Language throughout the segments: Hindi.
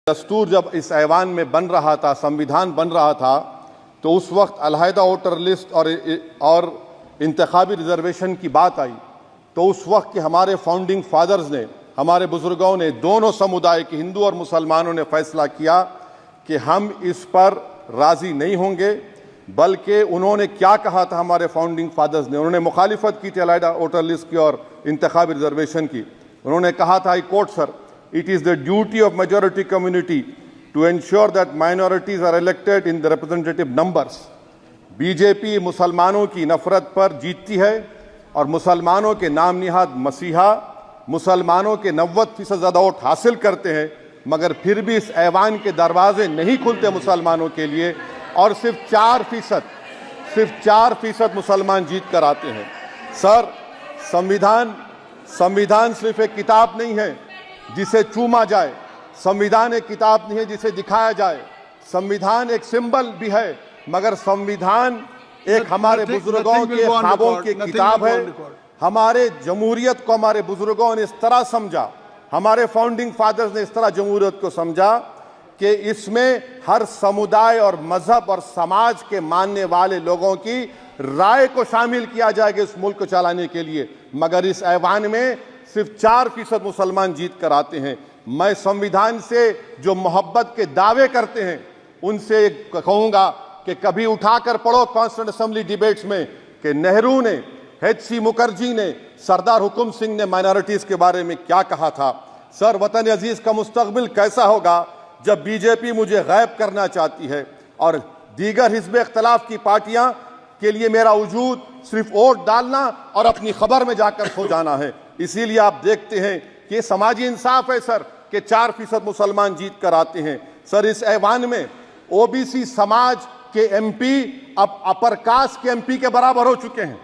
दस्तूर जब इस ऐवान में बन रहा था, संविधान बन रहा था, तो उस वक्त अलहदा वोटर लिस्ट और इंतखाबी रिजर्वेशन की बात आई। तो उस वक्त के हमारे फाउंडिंग फादर्स ने, हमारे बुजुर्गों ने, दोनों समुदाय के हिंदू और मुसलमानों ने फैसला किया कि हम इस पर राजी नहीं होंगे। बल्कि उन्होंने क्या कहा था हमारे फाउंडिंग फादर्स ने, उन्होंने मुखालिफत की थी अलहदा वोटर लिस्ट की और इंतखाबी रिजर्वेशन की। उन्होंने कहा था, I quote sir, it is the duty of majority community to ensure that minorities are elected in the representative numbers. BJP मुसलमानों की नफरत पर जीतती है और मुसलमानों के नाम निहाद मसीहा मुसलमानों के 90% ज़्यादा वोट हासिल करते हैं, मगर फिर भी इस ऐवान के दरवाजे नहीं खुलते मुसलमानों के लिए और सिर्फ 4% मुसलमान जीत कर आते हैं। सर, संविधान सिर्फ एक किताब नहीं है जिसे चूमा जाए, संविधान एक किताब नहीं है जिसे दिखाया जाए, संविधान एक सिंबल भी है, मगर संविधान एक हमारे बुजुर्गों के ख्वाबों की किताब है। हमारे जमहूरियत को हमारे बुजुर्गों ने इस तरह समझा, हमारे फाउंडिंग फादर्स ने इस तरह जमहूरियत को समझा कि इसमें हर समुदाय और मजहब और समाज के मानने वाले लोगों की राय को शामिल किया जाएगा इस मुल्क को चलाने के लिए। मगर इस ऐवान में सिर्फ 4% मुसलमान जीत कर आते हैं। मैं संविधान से जो मोहब्बत के दावे करते हैं उनसे कहूंगा कि कभी उठाकर पढ़ो कॉन्स्टिट्यूएंट असेंबली डिबेट्स में कि नेहरू ने, H.C. मुखर्जी ने, सरदार हुकुम सिंह ने माइनॉरिटीज के बारे में क्या कहा था। सर, वतन अजीज का मुस्तकबिल कैसा होगा जब बीजेपी मुझे गायब करना चाहती है और दीगर हिज़्ब इख्तिलाफ की पार्टियां के लिए मेरा वजूद सिर्फ वोट डालना और अपनी खबर में जाकर सो जाना है। इसीलिए आप देखते हैं कि ये समाजी इंसाफ है सर कि 4% मुसलमान जीत कर आते हैं। सर, इस ऐवान में ओबीसी समाज के एमपी अब अपर कास्ट के एमपी के बराबर हो चुके हैं।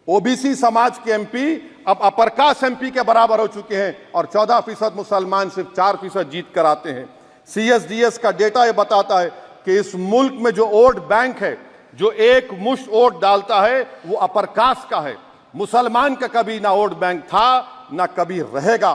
ओबीसी समाज के एमपी अब अपर कास्ट एमपी के बराबर हो चुके हैं और 14% मुसलमान सिर्फ 4% जीत कर आते हैं। CSDS का डेटा ये बताता है कि इस मुल्क में जो वोट बैंक है, जो एक मुश्त वोट डालता है, वो अपर कास्ट का है। मुसलमान का कभी ना वोट बैंक था ना कभी रहेगा।